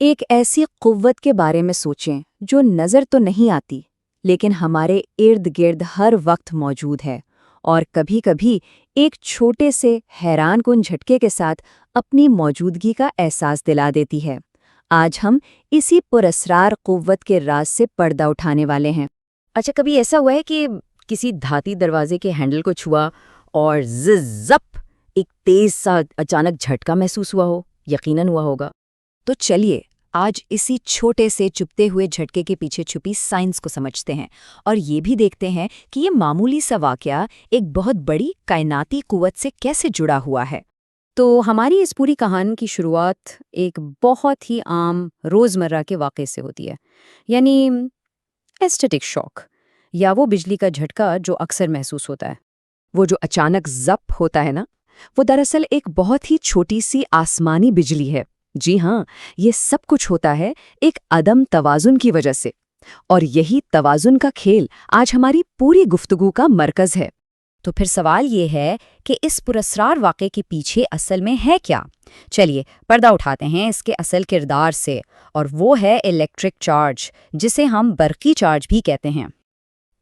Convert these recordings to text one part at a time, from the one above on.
ایک ایسی قوت کے بارے میں سوچیں جو نظر تو نہیں آتی لیکن ہمارے ارد گرد ہر وقت موجود ہے اور کبھی کبھی ایک چھوٹے سے حیران کن جھٹکے کے ساتھ اپنی موجودگی کا احساس دلا دیتی ہے۔ آج ہم اسی پراسرار قوت کے راز سے پردہ اٹھانے والے ہیں۔ اچھا، کبھی ایسا ہوا ہے کہ کسی دھاتی دروازے کے ہینڈل کو چھوا اور زپ ایک تیز سا اچانک جھٹکا محسوس ہوا ہو؟ یقیناً ہوا ہوگا۔ تو چلیے آج اسی چھوٹے سے چپتے ہوئے جھٹکے کے پیچھے چھپی سائنس کو سمجھتے ہیں اور یہ بھی دیکھتے ہیں کہ یہ معمولی سا واقعہ ایک بہت بڑی کائناتی قوت سے کیسے جڑا ہوا ہے۔ تو ہماری اس پوری کہانی کی شروعات ایک بہت ہی عام روزمرہ کے واقعے سے ہوتی ہے، یعنی ایسٹیٹک شاک، یا وہ بجلی کا جھٹکا جو اکثر محسوس ہوتا ہے۔ وہ جو اچانک زپ ہوتا ہے نا، وہ دراصل ایک بہت ہی چھوٹی سی آسمانی بجلی ہے۔ جی ہاں، یہ سب کچھ ہوتا ہے ایک عدم توازن کی وجہ سے، اور یہی توازن کا کھیل آج ہماری پوری گفتگو کا مرکز ہے۔ تو پھر سوال یہ ہے کہ اس پراسرار واقعے کے پیچھے اصل میں ہے کیا؟ چلیے پردہ اٹھاتے ہیں اس کے اصل کردار سے، اور وہ ہے الیکٹرک چارج، جسے ہم برقی چارج بھی کہتے ہیں۔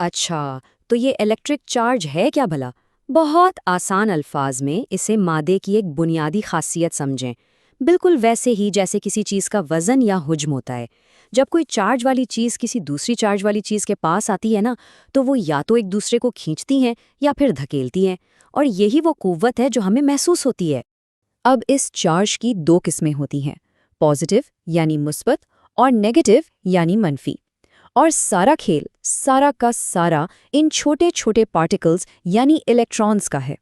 اچھا، تو یہ الیکٹرک چارج ہے کیا بھلا؟ بہت آسان الفاظ میں اسے مادے کی ایک بنیادی خاصیت سمجھیں، بالکل ویسے ہی جیسے کسی چیز کا وزن یا حجم ہوتا ہے۔ جب کوئی چارج والی چیز کسی دوسری چارج والی چیز کے پاس آتی ہے نا، تو وہ یا تو ایک دوسرے کو کھینچتی ہیں یا پھر دھکیلتی ہیں، اور یہی وہ قوت ہے جو ہمیں محسوس ہوتی ہے۔ اب اس چارج کی دو قسمیں ہوتی ہیں، پازیٹیو یعنی مثبت اور نیگیٹو یعنی منفی، اور سارا کھیل سارا کا سارا ان چھوٹے چھوٹے پارٹیکلز یعنی الیکٹرونز کا ہے۔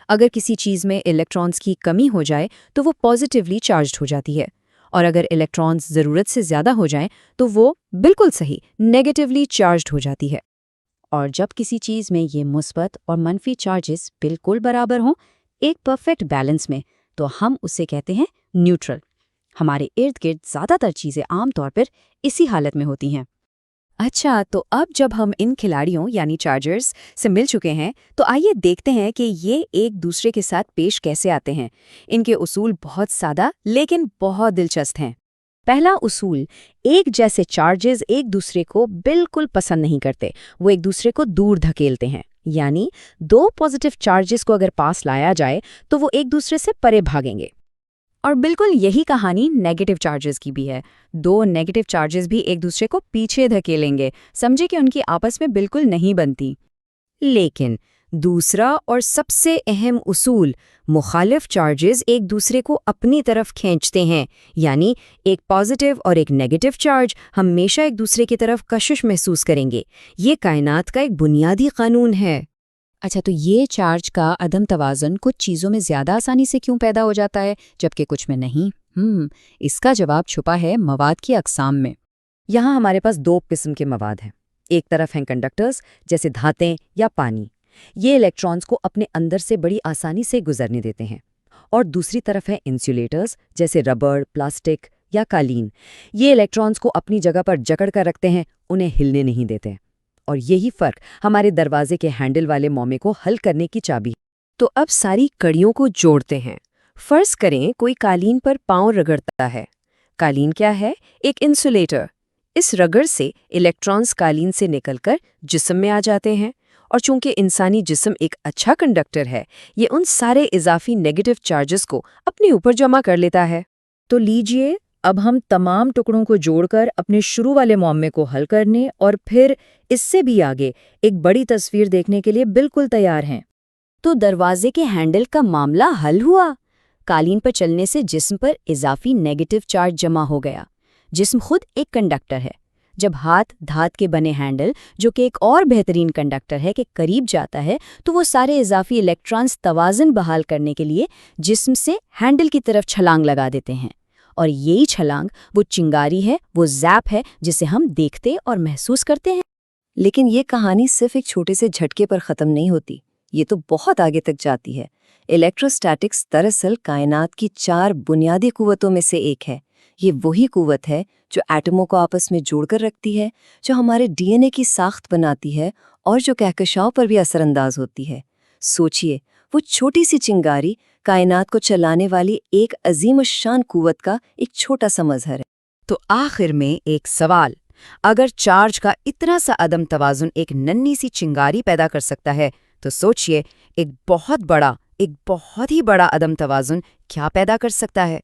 اگر کسی چیز میں الیکٹرونز کی کمی ہو جائے تو وہ پازیٹیولی چارجڈ ہو جاتی ہے، اور اگر الیکٹرونز ضرورت سے زیادہ ہو جائیں تو وہ بالکل صحیح نیگیٹیولی چارجڈ ہو جاتی ہے۔ اور جب کسی چیز میں یہ مثبت اور منفی چارجز بالکل برابر ہوں، ایک پرفیکٹ بیلنس میں، تو ہم اسے کہتے ہیں نیوٹرل۔ ہمارے ارد گرد زیادہ تر چیزیں عام طور پر اسی حالت میں ہوتی ہیں۔ اچھا، تو اب جب ہم ان کھلاڑیوں یعنی چارجرز سے مل چکے ہیں تو آئیے دیکھتے ہیں کہ یہ ایک دوسرے کے ساتھ پیش کیسے آتے ہیں۔ ان کے اصول بہت سادہ لیکن بہت دلچسپ ہیں۔ پہلا اصول، ایک جیسے چارجز ایک دوسرے کو بالکل پسند نہیں کرتے، وہ ایک دوسرے کو دور دھکیلتے ہیں۔ یعنی دو پازیٹیو چارجز کو اگر پاس لایا جائے تو وہ ایک دوسرے سے پرے بھاگیں گے۔ اور بالکل یہی کہانی نیگیٹو چارجز کی بھی ہے۔ دو نیگیٹو چارجز بھی ایک دوسرے کو پیچھے دھکیلیں گے، سمجھے کہ ان کی آپس میں بالکل نہیں بنتی۔ لیکن دوسرا اور سب سے اہم اصول، مخالف چارجز ایک دوسرے کو اپنی طرف کھینچتے ہیں، یعنی ایک پازیٹیو اور ایک نیگیٹو چارج ہمیشہ ایک دوسرے کی طرف کشش محسوس کریں گے۔ یہ کائنات کا ایک بنیادی قانون ہے۔ اچھا، تو یہ چارج کا عدم توازن کچھ چیزوں میں زیادہ آسانی سے کیوں پیدا ہو جاتا ہے جبکہ کچھ میں نہیں؟ اس کا جواب چھپا ہے مواد کی اقسام میں۔ یہاں ہمارے پاس دو قسم کے مواد ہیں۔ ایک طرف ہیں کنڈکٹرز جیسے دھاتیں یا پانی، یہ الیکٹرونز کو اپنے اندر سے بڑی آسانی سے گزرنے دیتے ہیں، اور دوسری طرف ہیں انسولیٹرز جیسے ربڑ، پلاسٹک یا قالین، یہ الیکٹرونز کو اپنی جگہ پر جکڑ کر رکھتے ہیں، انہیں ہلنے نہیں دیتے۔ اور یہی فرق ہمارے دروازے کے ہینڈل والے معاملے کو حل کرنے کی چابی ہے۔ تو اب ساری کڑیوں کو جوڑتے ہیں۔ فرض کریں کوئی قالین پر پاؤں رگڑتا ہے۔ قالین کیا ہے؟ ایک انسولیٹر۔ اس رگڑ سے الیکٹرونز قالین سے نکل کر جسم میں آ جاتے ہیں، اور چونکہ انسانی جسم ایک اچھا کنڈکٹر ہے، یہ ان سارے اضافی نیگیٹو چارجز کو اپنے اوپر جمع کر لیتا ہے۔ تو لیجئے اب ہم تمام ٹکڑوں کو جوڑ کر اپنے شروع والے معاملے کو حل کرنے اور پھر اس سے بھی آگے ایک بڑی تصویر دیکھنے کے لیے بالکل تیار ہیں۔ تو دروازے کے ہینڈل کا معاملہ حل ہوا۔ قالین پر چلنے سے جسم پر اضافی نیگیٹو چارج جمع ہو گیا۔ جسم خود ایک کنڈکٹر ہے۔ جب ہاتھ دھات کے بنے ہینڈل، جو کہ ایک اور بہترین کنڈکٹر ہے، کے قریب جاتا ہے تو وہ سارے اضافی الیکٹرانز توازن بحال کرنے کے لیے جسم سے ہینڈل کی طرف چھلانگ لگا دیتے ہیں، اور یہی چھلانگ وہ چنگاری ہے، وہ زیپ ہے جسے ہم دیکھتے اور محسوس کرتے ہیں۔ لیکن یہ کہانی صرف ایک چھوٹے سے جھٹکے پر ختم نہیں ہوتی، یہ تو بہت آگے تک جاتی ہے۔ الیکٹروسٹیٹکس دراصل کائنات کی 4 بنیادی قوتوں میں سے ایک ہے۔ یہ وہی قوت ہے جو ایٹموں کو آپس میں جوڑ کر رکھتی ہے، جو ہمارے ڈی این اے کی ساخت بناتی ہے اور جو کہکشاؤں پر بھی اثر انداز ہوتی ہے۔ سوچئے، وہ چھوٹی سی چنگاری کائنات کو چلانے والی ایک عظیم الشان قوت کا ایک چھوٹا سا مظہر ہے۔ تو آخر میں ایک سوال، اگر چارج کا اتنا سا عدم توازن ایک ننھی سی چنگاری پیدا کر سکتا ہے تو سوچئے ایک بہت ہی بڑا عدم توازن کیا پیدا کر سکتا ہے؟